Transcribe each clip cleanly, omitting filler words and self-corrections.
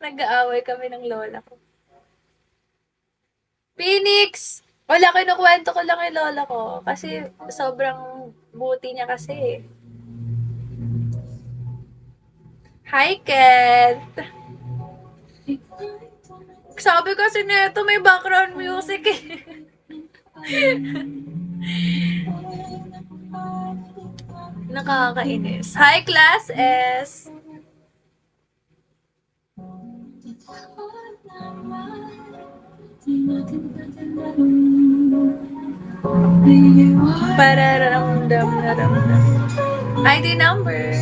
nag-aaway kami ng lola ko. Phoenix! Wala, kinukwento ko lang yung lola ko. Kasi sobrang buti niya kasi. Hi, Ket! Sabi kasi nito may background music eh. Nakakainis. Hi, Class S! Pararamdam na ramdam. ID number.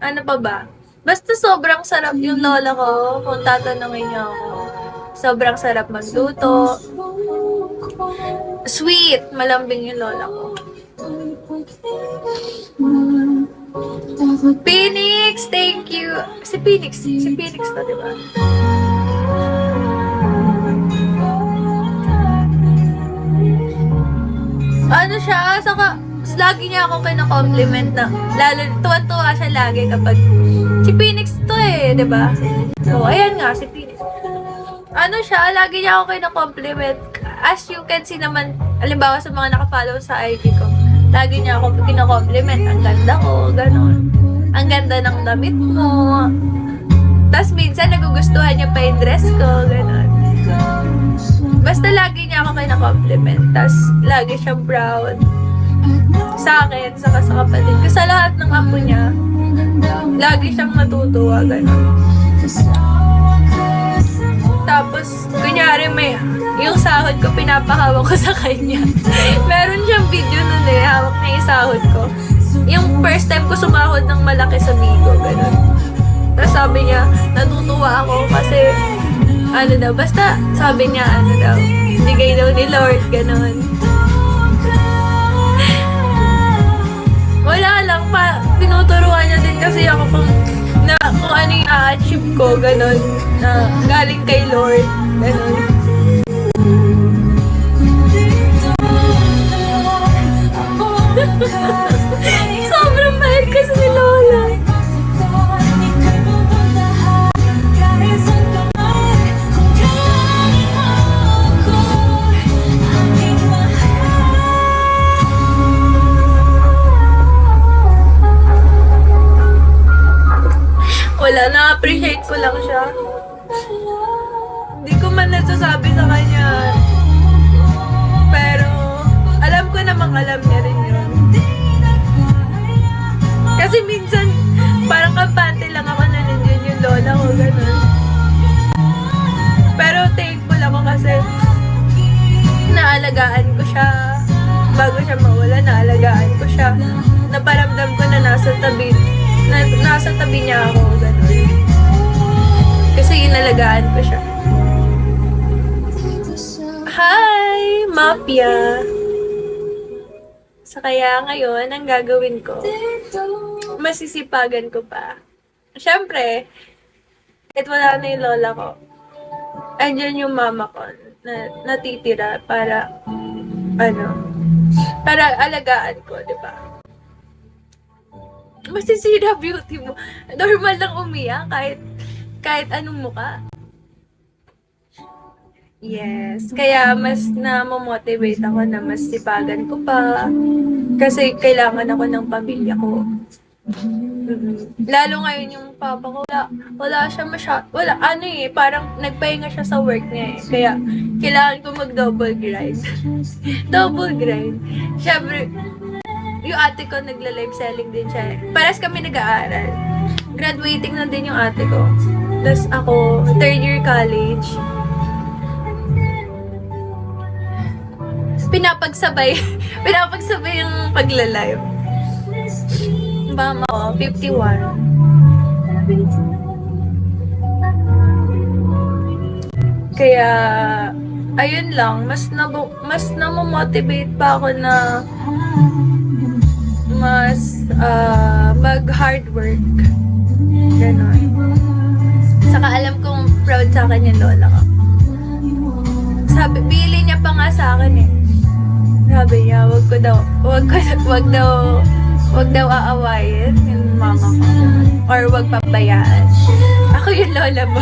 Ano pa ba? Basta sobrang sarap yung lola ko, kung tatanungin niyo ako. Sobrang sarap magluto. Sweet! Malambing yung lola ko. Phoenix! Thank you! Si Phoenix to, di ba? Ano siya? Saka, lagi niya ako kina-compliment na, lalo, tuwa-tuwa siya lagi kapag, si Phoenix to eh, di ba? So, ayan nga, si Phoenix. Ano siya, lagi niya ako kina-compliment. As you can see naman, halimbawa sa mga nakafollow sa IG ko, lagi niya ako kina-compliment. Ang ganda ko, gano'n. Ang ganda ng damit mo. Tapos minsan, nagugustuhan niya pa yung dress ko, gano'n. Basta lagi niya ako kina-compliment. Tapos, lagi siyang proud sa akin, saka sa kapatid ko. Sa lahat ng apo niya, lagi siyang matutuwa, gano'n. Tapos, kunyari yung sahod ko, pinapahawak ko sa kanya. Meron siyang video nun eh, hawak na yung sahod ko. Yung first time ko sumahod ng malaki sa Bigo, gano'n. Tapos sabi niya, natutuwa ako kasi, ano daw, basta sabi niya, ano daw, bigay daw ni Lord, gano'n. Wala lang, tinuturuan niya din kasi ako kung ano yung a-achieve ko, gano'n, na galing kay Lord, gano'n. Sobrang mahal kasi ni Lola. Wala, na-appreciate ko lang siya. Hindi ko man nasasabi sa kanya. Pero, alam ko namang alam niya rin yun. Kasi minsan, parang kampante lang ako na nandiyan yung lola ko, gano'n. Pero thankful ako kasi naalagaan ko siya. Bago siya mawala, naalagaan ko siya. Naparamdam ko na nasa tabi niya ako, gano'n. Kasi inalagaan ko siya. Hi, Mafia! So kaya ngayon, ang gagawin ko, masisipagan ko pa. Siyempre, kahit wala na yung lola ko, andyan yung mama ko na natitira para, para alagaan ko, di ba? Masisira beauty mo. Normal lang umiyak kahit anong muka. Yes. Kaya mas na-motivate ako na mas sipagan ko pa. Kasi kailangan ako ng pamilya ko. Lalo ngayon yung papa ko, wala siya parang nagpahinga siya sa work niya eh. Kaya kailangan ko mag-double grind. Double grind. Siyempre, yung ate ko nagla-live selling din siya. Paras kami nag-aaral. Graduating na din yung ate ko. Tapos ako, third year college. Pinapagsabay yung pagla-live. Mama ko, 51. Kaya, ayun lang, mas na-motivate pa ako na mas mag-hard work. Ganon. Saka alam kong proud sa akin yung lola ko. Sabi, pili niya pa nga sa akin eh. Sabi niya, wag daw aawayin yung mama ko. Or wag pabayaan. Ako yung lola mo.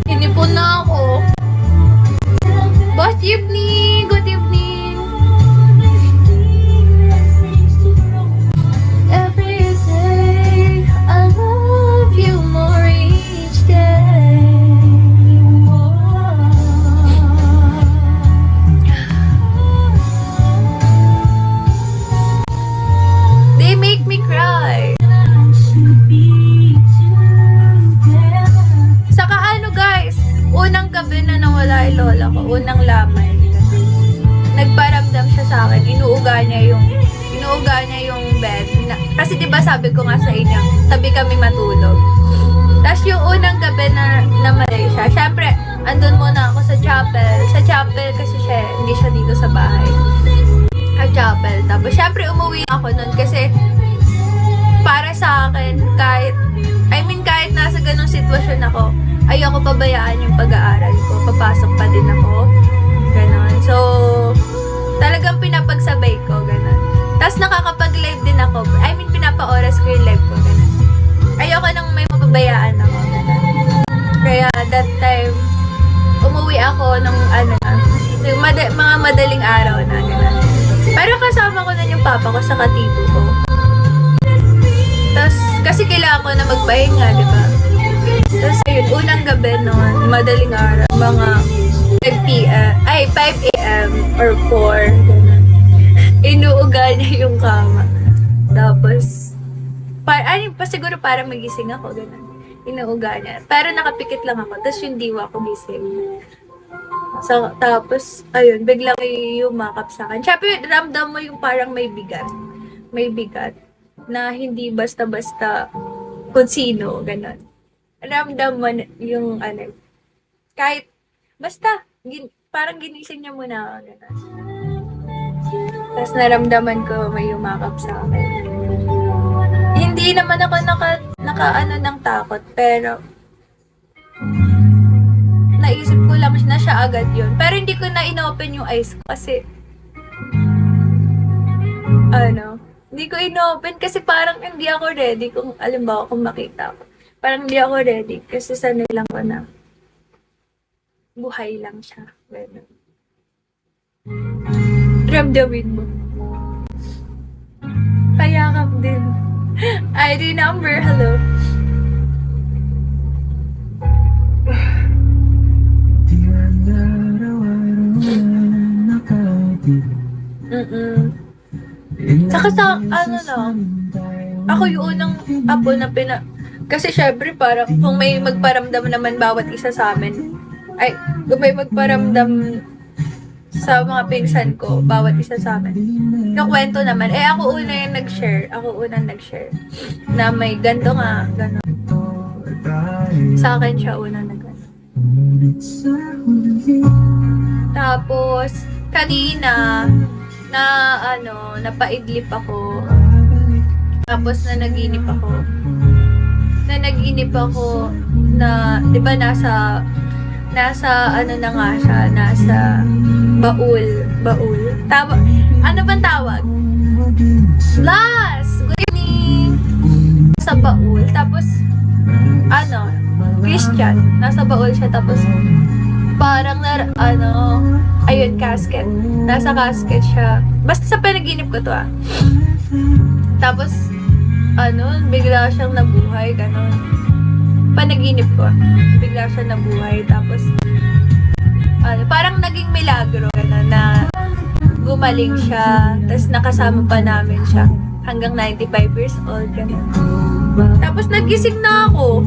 Inipon na ako. Boss, evening! Good evening! Every day, I love you more each day. They make me cry. Saka ano guys, unang gabi na nawala yung lola ko, unang lamay. Nagparamdam siya sa akin, inuuga niya yung bed. Kasi diba sabi ko nga sa inyo, tabi kami matulog. Tapos yung unang gabi na namatay siya, syempre, andun muna ako sa chapel. Sa chapel kasi siya, hindi siya dito sa bahay. Sa chapel. Tapos syempre umuwi ako nun kasi para sa akin, kahit nasa ganung sitwasyon ako, ayoko pabayaan yung pag-aaral ko. Papasok pa din ako. Ganon. So, talagang pinapagsabay ko. Ganon. Tapos nakakapag-live din ako. Pinapa-oras ko yung live ko. Ganon. Ayoko nang may mapabayaan ako. Ganon. Kaya that time, umuwi ako nung mga madaling araw na. Ganon. Pero kasama ko na yung papa ko sa katito ko. Tapos, kasi kailangan ko na magpahinga, di ba? Tapos, ayun, unang gabi noon, madaling araw, mga 5 a.m. or 4, gano'n. Inuuga niya yung kama. Tapos, siguro para magising ako, gano'n. Inuuga niya. Pero nakapikit lang ako, tapos yung diwa ko gising. So, tapos, ayun, biglang may yumakap sa akin. Siyempre, ramdam mo yung parang may bigat. May bigat. Na hindi basta-basta kung sino, gano'n. Ramdam mo yung kahit, basta, parang ginising niya muna ako, gano'n. Tapos naramdaman ko may yumakap sa akin. Hindi naman ako naka ng takot, pero naisip ko lang na siya agad yun. Pero hindi ko na inopen yung eyes ko kasi, hindi ko inopen kasi parang hindi ako ready kung alimbawa kung makita ko. Parang hindi ako ready kasi sanay lang ko na buhay lang siya. Ganun. Ramdamin mo. Payakap din. ID number, hello. Saka sa, ako yung unang apo na kasi syempre parang kung may magparamdam naman bawat isa sa amin, kung may magparamdam sa mga pinsan ko, bawat isa sa amin, kakwento naman, ako una yung nag-share, na may ganto nga, gano'n. Sa akin siya una na gano'n. Tapos, kanina, napaidlip ako. Tapos nanaginip ako. Di ba nasa na nga siya, nasa baul. Ano bang tawag? Last! Good evening! Sa baul. Tapos, Christian. Nasa baul siya. Tapos, parang casket. Nasa casket siya. Basta sa panaginip ko to Tapos, bigla siyang nabuhay, gano'n. Panaginip ko, bigla siyang nabuhay. Tapos, parang naging milagro, gano'n, na gumaling siya. Tapos, nakasama pa namin siya hanggang 95 years old, gano'n. Tapos, nagising na ako.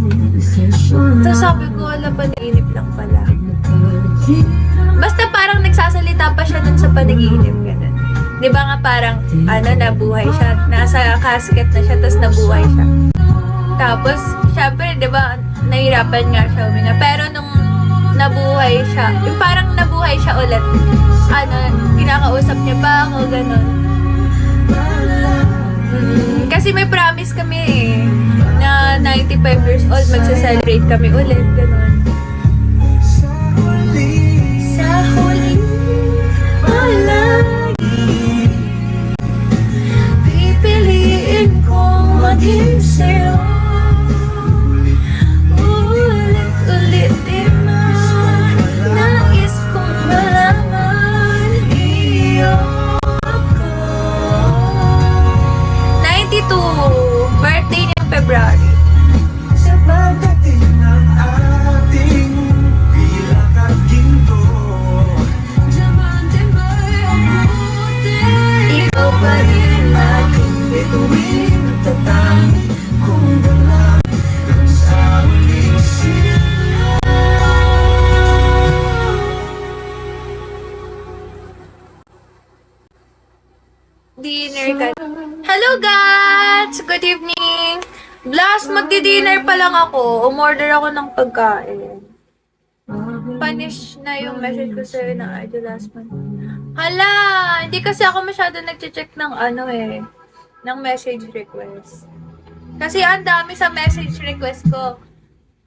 Tapos, sabi ko, panaginip lang pala. Basta parang nagsasalita pa siya dun sa panaginip, gano'n. Di ba nga parang, nabuhay siya. Nasa casket na siya, tapos nabuhay siya. Tapos, syempre, di ba, nahirapan nga siya huminga. Pero nung nabuhay siya, yung parang nabuhay siya ulit, kinakausap niya ba ako, gano'n. Kasi may promise kami na 95 years old, magsa-celebrate kami ulit, gano'n. Sa huli, wala. Dinner ka. Hello guys! Good evening! Blast, magdi-dinner pa lang ako. Umorder ako ng pagkain. Punish na yung message ko sa'yo ng idol last month. Hala! Hindi kasi ako masyado nag-check ng ng message request. Kasi ang dami sa message request ko,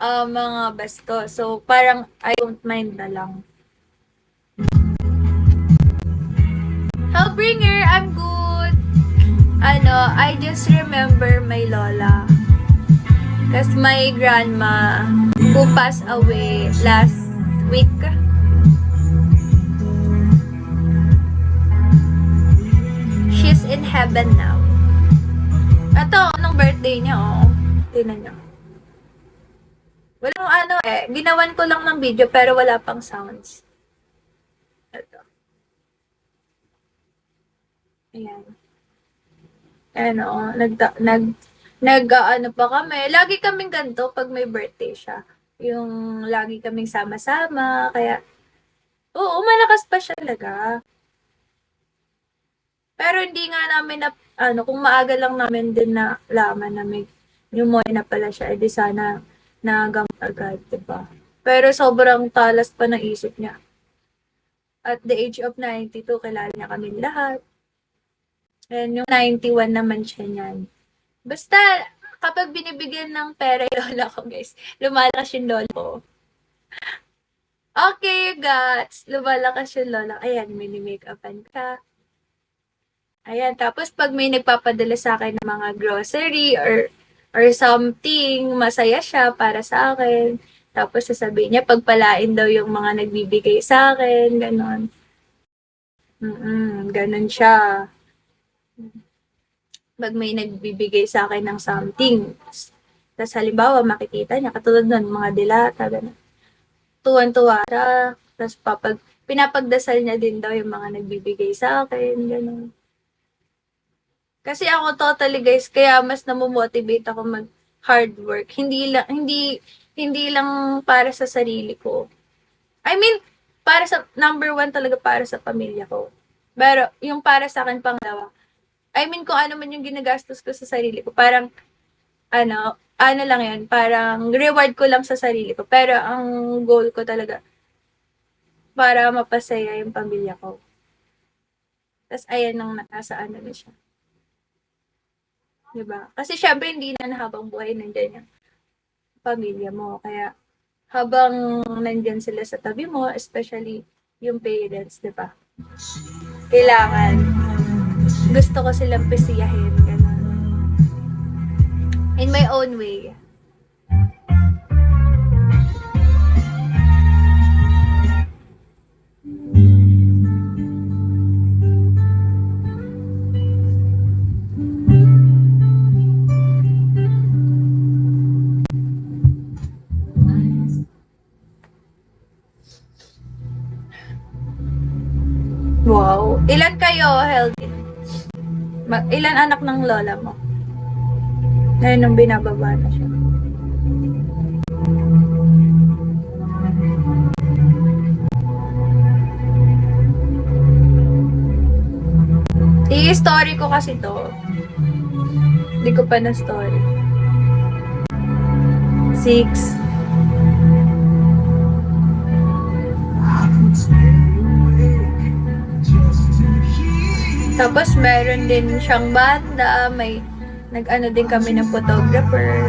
mga besto. So, parang I don't mind na lang. Hellbringer, I'm good. I just remember my lola. Kasi my grandma who passed away last week. She's in heaven now. Ito, anong birthday niya, oh. Tingnan niyo. Walang ginawan ko lang ng video pero wala pang sounds. Ito. Ayan. Nag-ano pa kami. Lagi kaming ganito pag may birthday siya. Yung lagi kaming sama-sama. Kaya, oo, malakas pa siya talaga. Pero hindi nga namin kung maaga lang namin din na laman na may pneumonia na pala siya, edi sana nagamot agad, diba? Pero sobrang talas pa ng isip niya. At the age of 92, kilala niya kami lahat. And yung 91 naman siya niyan. Basta, kapag binibigyan ng pera yung lola ko, guys, lumalakas yung lola ko. Okay, guys, lumalakas yung lola. Ayan, mini-make-upan ka. Ayan, tapos pag may nagpapadala sa akin ng mga grocery or something, masaya siya para sa akin. Tapos sasabihin niya, pagpalain daw yung mga nagbibigay sa akin, ganon. Ganon siya. Pag may nagbibigay sa akin ng something, tapos halimbawa makikita niya, katulad nun, mga dilata, gano'n. Tuwan-tuwa siya, tapos pinapagdasal niya din daw yung mga nagbibigay sa akin, gano'n. Kasi ako totally guys, kaya mas namomotivate ako mag hard work. Hindi lang para sa sarili ko. I mean, para sa number one talaga para sa pamilya ko. Pero yung para sa akin pangalawa, I mean, kung ano man yung ginagastos ko sa sarili ko, parang, lang yan, parang reward ko lang sa sarili ko. Pero ang goal ko talaga, para mapasaya yung pamilya ko. Tapos, ayan nang nasa na siya. Diba? Kasi syempre, hindi na habang buhay nandyan yung pamilya mo. Kaya, habang nandyan sila sa tabi mo, especially yung parents, diba? Kailangan gusto ko silang pisiyahin, gano'n. In my own way. Wow. Ilan kayo, healthy? Ilan anak ng lola mo? Ngayon nung binababa na siya. I-story ko kasi to. Hindi ko pa na-story. 6. Tapos, meron din siyang banda, nag-ano din kami ng photographer.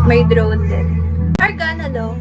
May drone din. Argana daw.